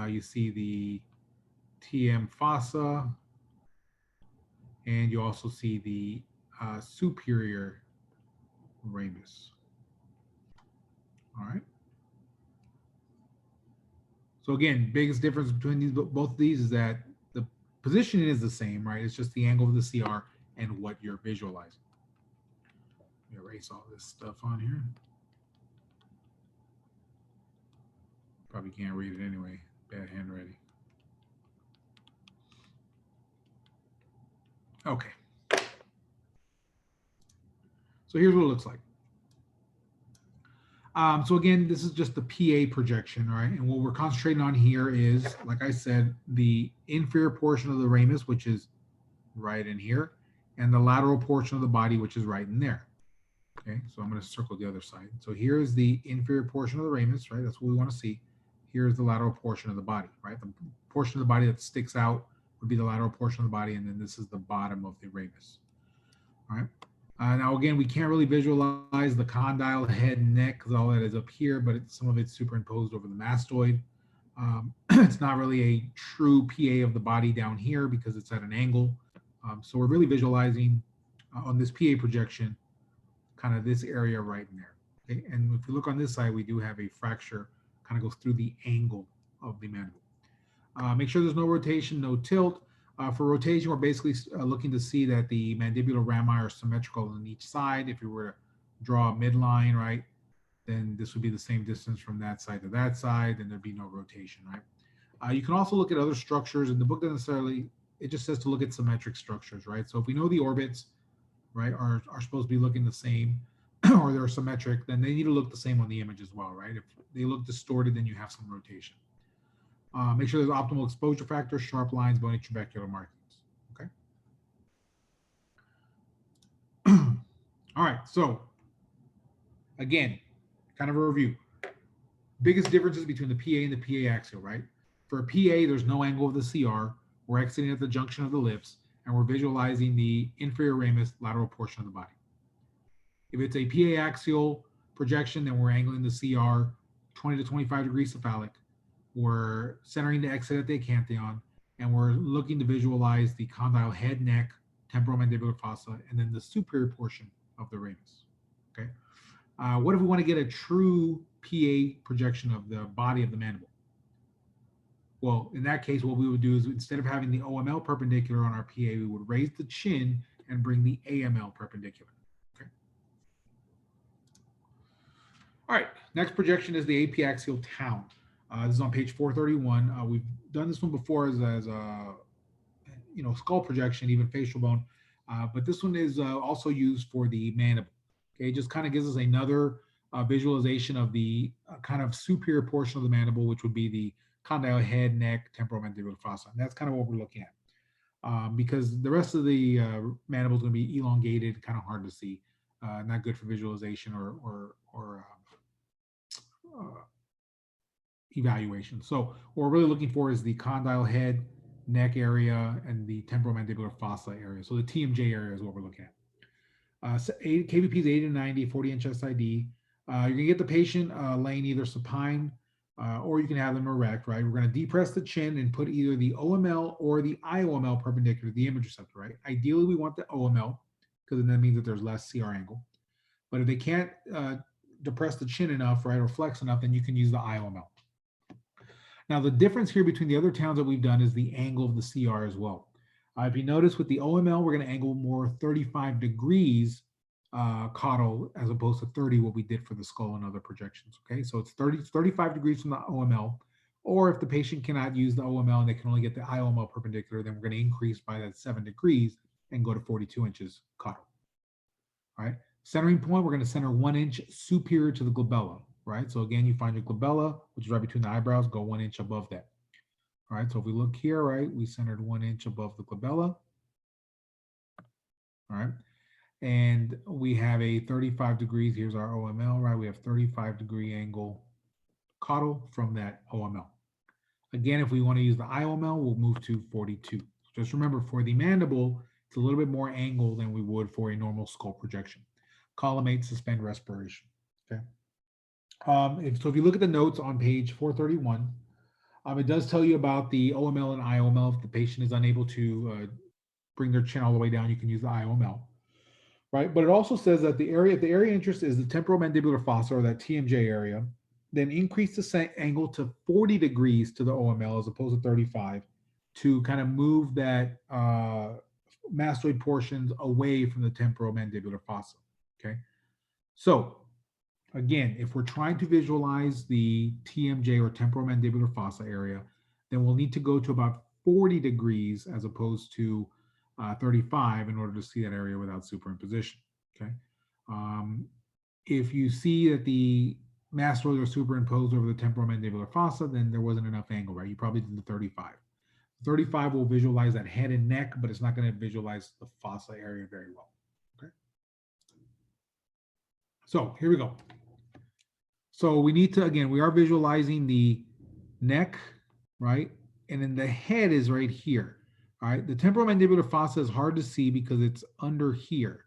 You see the TM fossa, and you also see the superior ramus. All right. So again, biggest difference between these, both of these is that the positioning is the same, right? It's just the angle of the CR and what you're visualizing. Let me erase all this stuff on here. Probably can't read it anyway. Bad handwriting. Okay. So here's what it looks like. So again, this is just the PA projection, right? And what we're concentrating on here is, like I said, the inferior portion of the ramus, which is right in here, and the lateral portion of the body, which is right in there. Okay, so I'm going to circle the other side. So here's the inferior portion of the ramus, right? That's what we want to see. Here's the lateral portion of the body, right? The portion of the body that sticks out would be the lateral portion of the body, and then this is the bottom of the ramus. All right. Now, again, we can't really visualize the condyle, head, and neck because all that is up here, but some of it's superimposed over the mastoid. It's not really a true PA of the body down here because it's at an angle. So we're really visualizing on this PA projection, kind of this area right in there. Okay? And if you look on this side, we do have a fracture, kind of goes through the angle of the mandible. Make sure there's no rotation, no tilt. For rotation, we're basically looking to see that the mandibular rami are symmetrical on each side. If you were to draw a midline, right, then this would be the same distance from that side to that side, then there'd be no rotation, right? You can also look at other structures, and the book doesn't necessarily, it just says to look at symmetric structures, right? So if we know the orbits, right, are supposed to be looking the same, or they're symmetric, then they need to look the same on the image as well, right? If they look distorted, then you have some rotation. Make sure there's optimal exposure factor, sharp lines, bony trabecular markings. Okay. All right. So again, kind of a review. Biggest differences between the PA and the PA axial, right? For a PA, there's no angle of the CR. We're exiting at the junction of the lips, and we're visualizing the inferior ramus lateral portion of the body. If it's a PA axial projection, then we're angling the CR 20 to 25 degrees cephalic. We're centering the exit at the acanthion, and we're looking to visualize the condyle head, neck, temporal mandibular fossa, and then the superior portion of the ramus. Okay. What if we want to get a true PA projection of the body of the mandible? Well, in that case, what we would do is instead of having the OML perpendicular on our PA, we would raise the chin and bring the AML perpendicular. Okay. All right, next projection is the apiaxial town. This is on page 431. We've done this one before as a skull projection, even facial bone, but this one is also used for the mandible. Okay, it just kind of gives us another visualization of the kind of superior portion of the mandible, which would be the condyle head, neck, temporal mandibular fossa. And that's kind of what we're looking at. Because the rest of the mandible is going to be elongated, kind of hard to see, not good for visualization or evaluation. So what we're really looking for is the condyle head, neck area, and the temporal mandibular fossa area. So the TMJ area is what we're looking at. KVP is 80 to 90, 40-inch SID. You're going to get the patient laying either supine or you can have them erect, right? We're going to depress the chin and put either the OML or the IOML perpendicular to the image receptor, right? Ideally, we want the OML because then that means that there's less CR angle. But if they can't depress the chin enough, right, or flex enough, then you can use the IOML. Now, the difference here between the other towns that we've done is the angle of the CR as well. If you notice with the OML, we're going to angle more 35 degrees caudal as opposed to 30, what we did for the skull and other projections. Okay, so it's 35 degrees from the OML. Or if the patient cannot use the OML and they can only get the IOML perpendicular, then we're going to increase by that 7 degrees and go to 42 inches caudal. All right, centering point, we're going to center 1 inch superior to the glabella. Right, so again, you find your glabella, which is right between the eyebrows, go 1 inch above that. All right, so if we look here, right, we centered 1 inch above the glabella. All right, and we have a 35 degrees. Here's our OML, right? We have 35-degree angle caudal from that OML. Again, if we want to use the IOML, we'll move to 42. Just remember, for the mandible, it's a little bit more angle than we would for a normal skull projection. Collimate, suspend respiration. Okay. So if you look at the notes on page 431, it does tell you about the OML and IOML. If the patient is unable to bring their chin all the way down, you can use the IOML, right? But it also says that the area interest is the temporal mandibular fossa, or that TMJ area, then increase the angle to 40 degrees to the OML as opposed to 35 to kind of move that mastoid portions away from the temporal mandibular fossa, okay? So again, if we're trying to visualize the TMJ or temporal mandibular fossa area, then we'll need to go to about 40 degrees as opposed to 35 in order to see that area without superimposition. Okay. If you see that the mastoids are superimposed over the temporal mandibular fossa, then there wasn't enough angle, right? You probably did the 35. 35 will visualize that head and neck, but it's not going to visualize the fossa area very well. Okay. So here we go. So we need to, again, we are visualizing the neck, right? And then the head is right here, all right? The temporal mandibular fossa is hard to see because it's under here,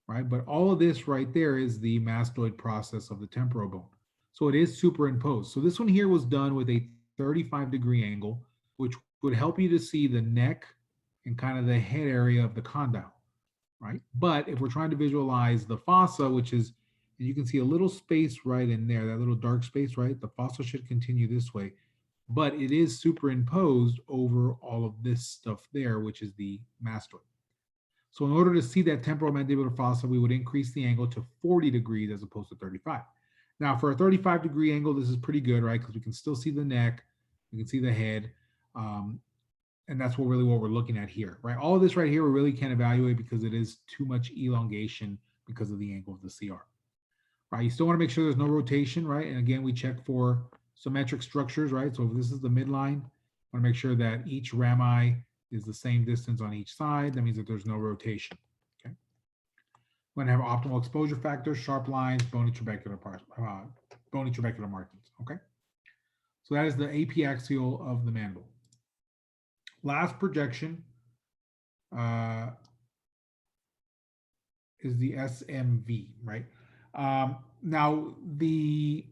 right? But all of this right there is the mastoid process of the temporal bone. So it is superimposed. So this one here was done with a 35-degree angle, which would help you to see the neck and kind of the head area of the condyle, right? But if we're trying to visualize the fossa, which is, and you can see a little space right in there, that little dark space, right? The fossa should continue this way, but it is superimposed over all of this stuff there, which is the mastoid. So in order to see that temporal mandibular fossa, we would increase the angle to 40 degrees as opposed to 35. Now for a 35-degree angle, this is pretty good, right? Because we can still see the neck, we can see the head, um, and that's what we're looking at here, right? All of this right here we really can't evaluate because it is too much elongation because of the angle of the CR, right? You still want to make sure there's no rotation, right? And again, we check for symmetric structures, right? So if this is the midline, I want to make sure that each rami is the same distance on each side. That means that there's no rotation, okay? We're going to have optimal exposure factors, sharp lines, bony trabecular markings, okay? So that is the apiaxial of the mandible. Last projection uh, is the SMV, right? Now the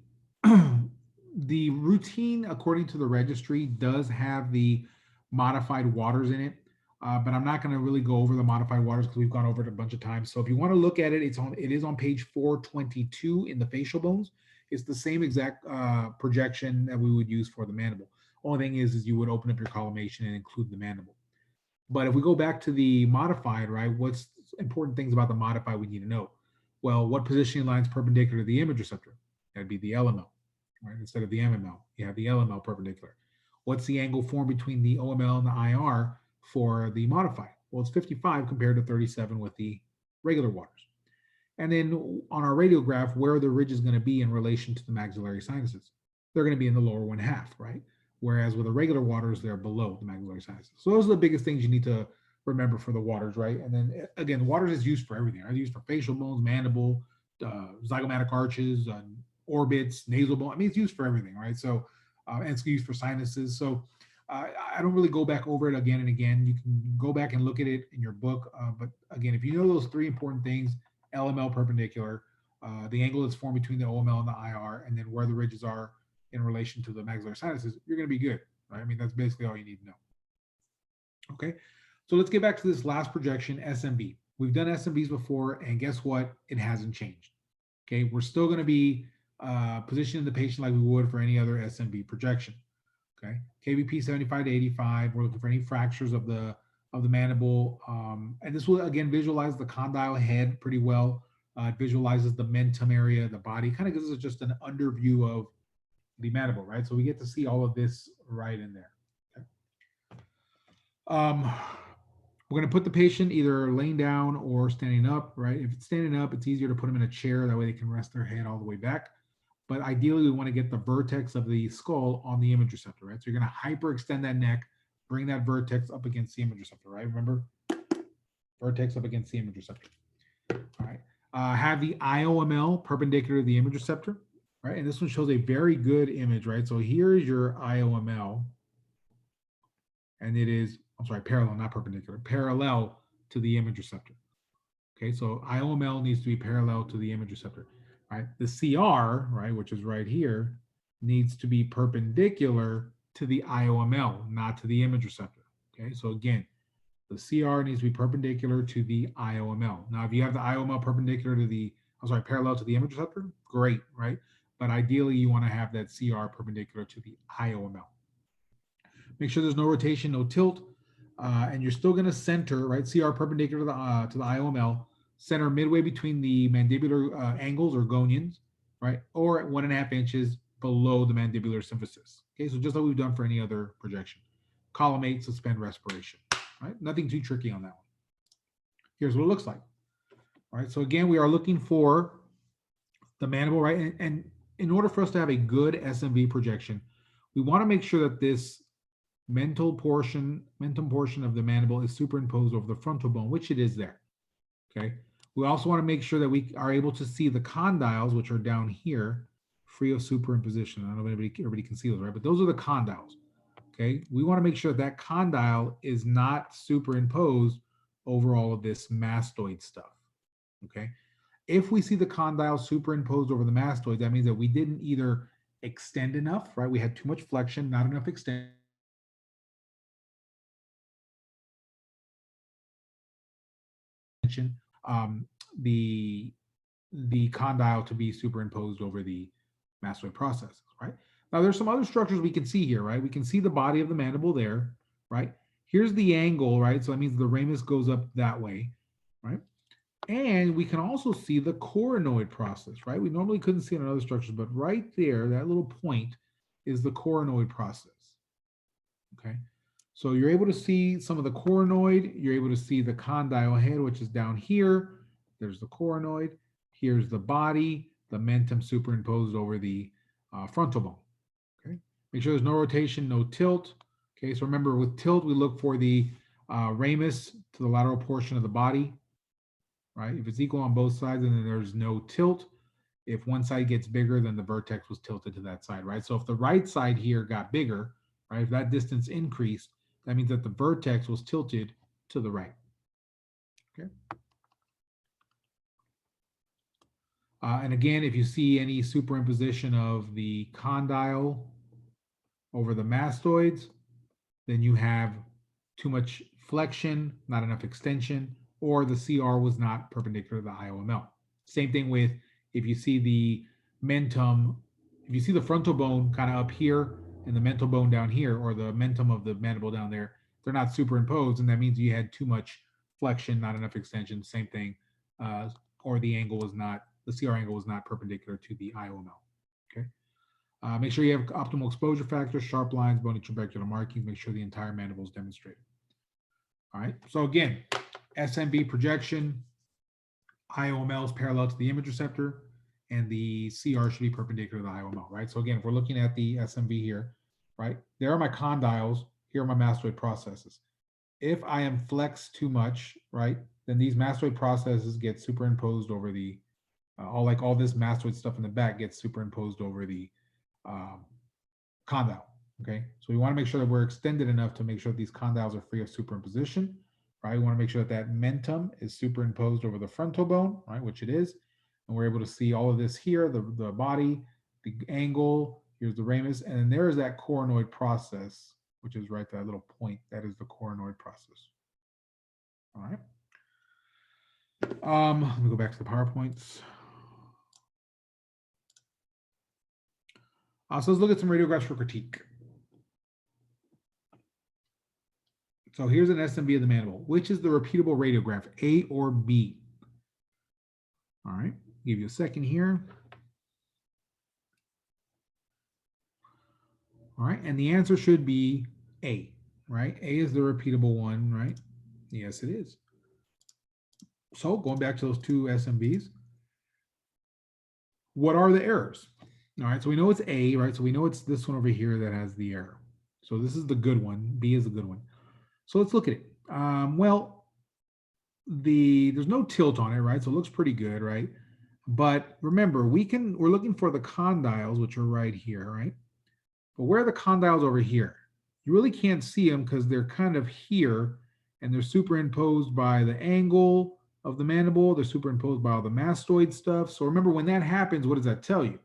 the routine, according to the registry, does have the modified waters in it, but I'm not going to really go over the modified waters because we've gone over it a bunch of times. So if you want to look at it, it is on page 422 in the facial bones. It's the same exact projection that we would use for the mandible. Only thing is you would open up your collimation and include the mandible. But if we go back to the modified, right, what's important things about the modified we need to know? Well, what positioning line's perpendicular to the image receptor? That'd be the LML, right? Instead of the MML, you have the LML perpendicular. What's the angle formed between the OML and the IR for the modified? Well, it's 55 compared to 37 with the regular waters. And then on our radiograph, where are the ridges going to be in relation to the maxillary sinuses? They're going to be in the lower one half, right? Whereas with the regular waters, they're below the maxillary sinuses. So those are the biggest things you need to remember for the waters, right? And then again, waters is used for everything. It's used for facial bones, mandible, zygomatic arches, orbits, nasal bone. I mean, it's used for everything, right? So, and it's used for sinuses. So I don't really go back over it again and again. You can go back and look at it in your book. But again, if you know those three important things, LML perpendicular, the angle that's formed between the OML and the IR, and then where the ridges are in relation to the maxillary sinuses, you're going to be good, right? I mean, that's basically all you need to know. Okay, so let's get back to this last projection, SMB. We've done SMBs before, and guess what? It hasn't changed. Okay, we're still going to be positioning the patient like we would for any other SMB projection. Okay, KBP 75 to 85. We're looking for any fractures of the mandible, and this will again visualize the condyle head pretty well. It visualizes the mentum area, the body. Kind of gives us just an underview of the mandible, right? So we get to see all of this right in there. Okay. We're going to put the patient either laying down or standing up, right? If it's standing up, it's easier to put them in a chair. That way they can rest their head all the way back. But ideally, we want to get the vertex of the skull on the image receptor, right? So you're going to hyperextend that neck, bring that vertex up against the image receptor, right? Remember, vertex up against the image receptor. All right. Have the IOML perpendicular to the image receptor, right? And this one shows a very good image, right? So here's your IOML, and it is, I'm sorry, parallel, not perpendicular, parallel to the image receptor. Okay, so IOML needs to be parallel to the image receptor, right? The CR, right, which is right here, needs to be perpendicular to the IOML, not to the image receptor. Okay, so again, the CR needs to be perpendicular to the IOML. Now, if you have the IOML perpendicular to the, I'm sorry, parallel to the image receptor, great, right? But ideally, you want to have that CR perpendicular to the IOML. Make sure there's no rotation, no tilt, and you're still going to center, right? CR perpendicular to the IOML, center midway between the mandibular angles or gonions, right? Or at 1.5 inches below the mandibular symphysis. Okay, so just like we've done for any other projection. Collimate, suspend respiration, right? Nothing too tricky on that one. Here's what it looks like. All right, so again, we are looking for the mandible, right? And in order for us to have a good SMV projection, we want to make sure that this mentum portion of the mandible is superimposed over the frontal bone, which it is there. Okay. We also want to make sure that we are able to see the condyles, which are down here, free of superimposition. I don't know if everybody can see those, right? But those are the condyles. Okay. We want to make sure that condyle is not superimposed over all of this mastoid stuff. Okay. If we see the condyle superimposed over the mastoid, that means that we didn't either extend enough, right? We had too much flexion, not enough extension, um, the the condyle to be superimposed over the mastoid processes, right? Now, there's some other structures we can see here, right? We can see the body of the mandible there, right? Here's the angle, right? So that means the ramus goes up that way, right? And we can also see the coronoid process, right? We normally couldn't see it in other structures, but right there, that little point is the coronoid process, okay? So you're able to see some of the coronoid. You're able to see the condyle head, which is down here. There's the coronoid. Here's the body, the mentum superimposed over the frontal bone. Okay. Make sure there's no rotation, no tilt. Okay. So remember, with tilt, we look for the ramus to the lateral portion of the body. Right. If it's equal on both sides, and then there's no tilt. If one side gets bigger, then the vertex was tilted to that side, right? So if the right side here got bigger, right, if that distance increased, that means that the vertex was tilted to the right. Okay. And again, if you see any superimposition of the condyle over the mastoids, then you have too much flexion, not enough extension, or the CR was not perpendicular to the IOML. Same thing with if you see the mentum, if you see the frontal bone kind of up here and the mental bone down here, or the mentum of the mandible down there, they're not superimposed, and that means you had too much flexion, not enough extension. Same thing, or the angle was not, the CR angle was not perpendicular to the IOML. Okay. Make sure you have optimal exposure factors, sharp lines, bony trabecular markings. Make sure the entire mandible is demonstrated. All right. So again, SMB projection, IOML is parallel to the image receptor, and the CR should be perpendicular to the IOML, right? So again, if we're looking at the SMB here, right, there are my condyles, here are my mastoid processes. If I am flexed too much, right, then these mastoid processes get superimposed over the, all this mastoid stuff in the back gets superimposed over the um, condyle. Okay, so we want to make sure that we're extended enough to make sure that these condyles are free of superimposition, right? We want to make sure that that mentum is superimposed over the frontal bone, right, which it is, and we're able to see all of this here, the body, the angle, here's the ramus, and then there is that coronoid process, which is right, that little point, that is the coronoid process. All right. Let me go back to the PowerPoints. So let's look at some radiographs for critique. So here's an SMB of the mandible. Which is the repeatable radiograph, A or B? All right, give you a second here. All right, and the answer should be A, right? A is the repeatable one, right? Yes, it is. So going back to those two SMBs, what are the errors? All right, so we know it's A, right? So we know it's this one over here that has the error. So this is the good one. B is the good one. So let's look at it. Well, there's no tilt on it, right? So it looks pretty good, right? But remember, we're looking for the condyles, which are right here, right? But where are the condyles over here? You really can't see them because they're kind of here and they're superimposed by the angle of the mandible. They're superimposed by all the mastoid stuff. So remember, when that happens, what does that tell you?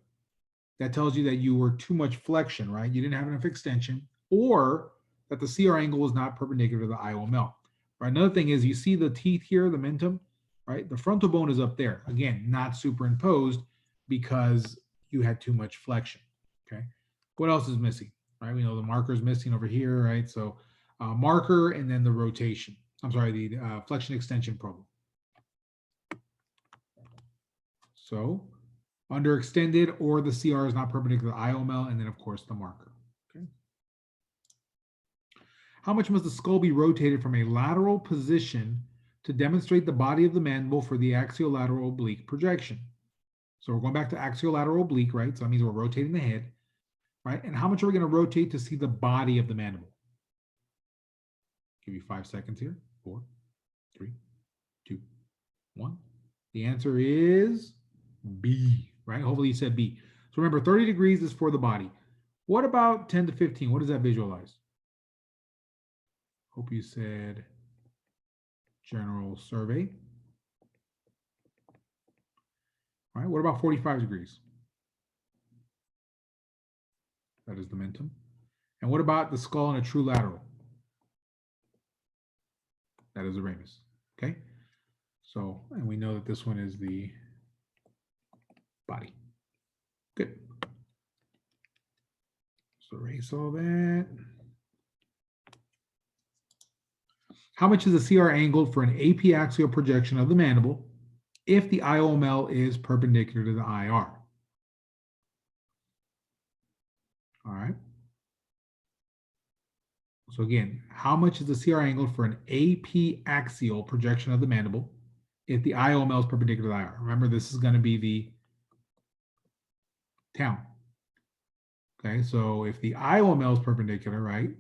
That tells you that you were too much flexion, right? You didn't have enough extension, or that the CR angle is not perpendicular to the IOML. Right? Another thing is you see the teeth here, the mentum, right? The frontal bone is up there. Again, not superimposed because you had too much flexion. Okay. What else is missing? Right? We know the marker is missing over here, right? So marker and then the rotation. I'm sorry, the flexion extension problem. So underextended, or the CR is not perpendicular to IOML, and then of course the marker. Okay. How much must the skull be rotated from a lateral position to demonstrate the body of the mandible for the axiolateral oblique projection? So we're going back to axiolateral oblique, right? So that means we're rotating the head, right? And how much are we going to rotate to see the body of the mandible? Give you 5 seconds here. 4, 3, 2, 1. The answer is B, right? Hopefully you said B. So remember, 30 degrees is for the body. What about 10 to 15? What does that visualize? Hope you said general survey. All right, what about 45 degrees? That is the mentum. And what about the skull and a true lateral? That is the ramus. Okay. So, and we know that this one is the body. Good. So erase all that. How much is the CR angled for an AP axial projection of the mandible if the IOML is perpendicular to the IR? All right. So again, how much is the CR angled for an AP axial projection of the mandible if the IOML is perpendicular to the IR? Remember, this is going to be the town. Okay, so if the IOML is perpendicular, right,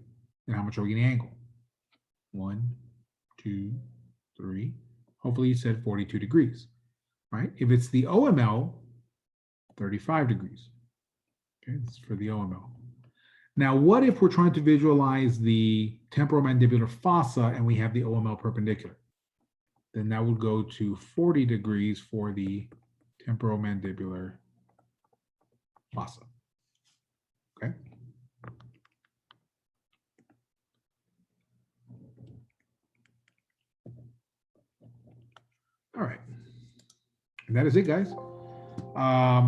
then how much are we going to angle? 1, 2, 3. Hopefully you said 42 degrees, right? If it's the OML, 35 degrees. Okay, this is for the OML. Now, what if we're trying to visualize the temporomandibular fossa and we have the OML perpendicular? Then that would go to 40 degrees for the temporomandibular fossa. Okay. All right. And that is it, guys. Let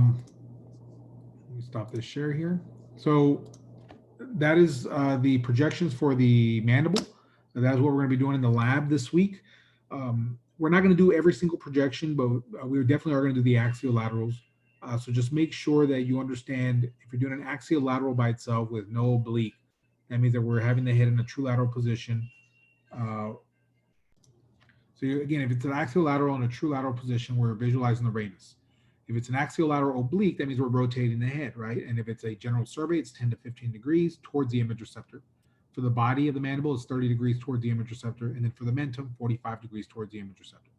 me stop this share here. So that is the projections for the mandible. That is what we're going to be doing in the lab this week. We're not going to do every single projection, but we definitely are going to do the axial laterals. So just make sure that you understand if you're doing an axial lateral by itself with no oblique, that means that we're having the head in a true lateral position. Again, if it's an axial lateral in a true lateral position, we're visualizing the ramus. If it's an axial lateral oblique, that means we're rotating the head, right? And if it's a general survey, it's 10 to 15 degrees towards the image receptor. For the body of the mandible, it's 30 degrees towards the image receptor. And then for the mentum, 45 degrees towards the image receptor.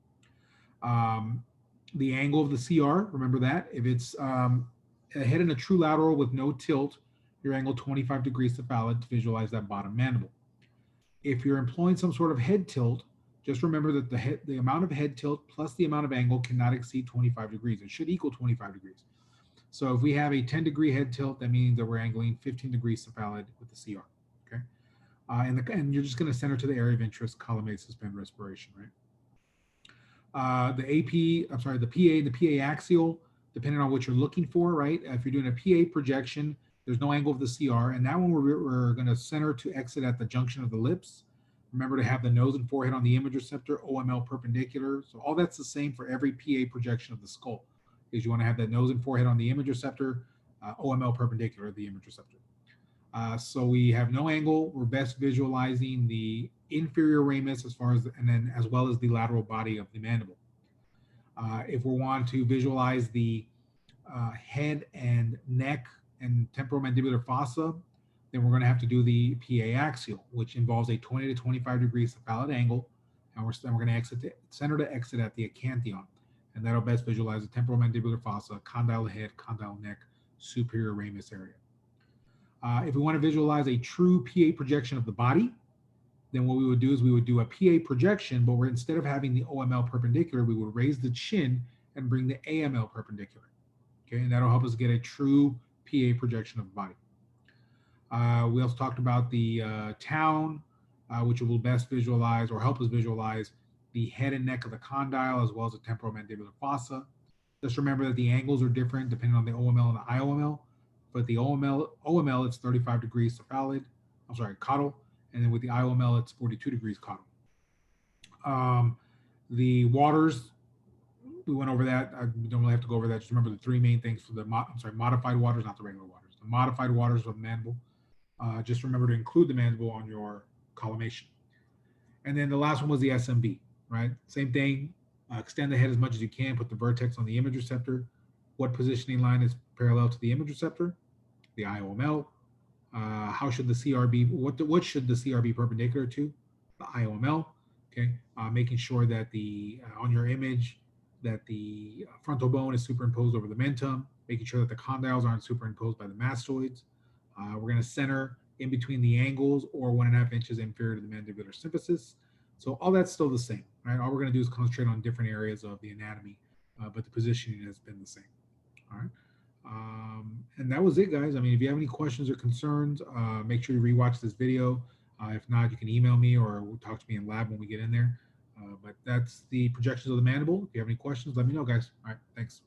The angle of the CR, remember that. If it's a head in a true lateral with no tilt, you're angled 25 degrees cephalad to visualize that bottom mandible. If you're employing some sort of head tilt, just remember that the amount of head tilt plus the amount of angle cannot exceed 25 degrees. It should equal 25 degrees. So if we have a 10-degree head tilt, that means that we're angling 15 degrees cephalad with the CR. Okay, and you're just going to center to the area of interest, column A, suspend respiration, right? The PA and the PA axial, depending on what you're looking for, right? If you're doing a PA projection, there's no angle of the CR, and that one we're going to center to exit at the junction of the lips. Remember to have the nose and forehead on the image receptor, OML perpendicular. So all that's the same for every PA projection of the skull, is you want to have that nose and forehead on the image receptor, OML perpendicular to the image receptor. So we have no angle. We're best visualizing the inferior ramus and then as well as the lateral body of the mandible. If we want to visualize the head and neck and temporomandibular fossa, then we're going to have to do the PA axial, which involves a 20 to 25 degree cephalad angle, and we're going to center to exit at the acanthion, and that'll best visualize the temporomandibular fossa, condyle head, condyle neck, superior ramus area. If we want to visualize a true PA projection of the body, then what we would do is we would do a PA projection, but instead of having the OML perpendicular, we would raise the chin and bring the AML perpendicular. Okay, and that'll help us get a true PA projection of the body. We also talked about the town, which will best visualize or help us visualize the head and neck of the condyle as well as the temporomandibular fossa. Just remember that the angles are different depending on the OML and the IOML. But the OML it's 35 degrees cephalad, caudal, and then with the IOML it's 42 degrees caudal. The waters, we went over that. I don't really have to go over that. Just remember the three main things for the modified waters, not the regular waters. The modified waters of the mandible. Just remember to include the mandible on your collimation. And then the last one was the SMB, right? Same thing. Extend the head as much as you can. Put the vertex on the image receptor. What positioning line is parallel to the image receptor? The IOML. How should the CR be? What should the CR be perpendicular to? The IOML. Okay. Making sure that on your image that the frontal bone is superimposed over the mentum. Making sure that the condyles aren't superimposed by the mastoids. We're going to center in between the angles or 1.5 inches inferior to the mandibular symphysis. So all that's still the same, right? All we're going to do is concentrate on different areas of the anatomy but the positioning has been the same. All right. And that was it, guys. I mean, if you have any questions or concerns, make sure you rewatch this video. If not, you can email me or talk to me in lab when we get in there. But that's the projections of the mandible. If you have any questions, let me know, guys. All right. Thanks.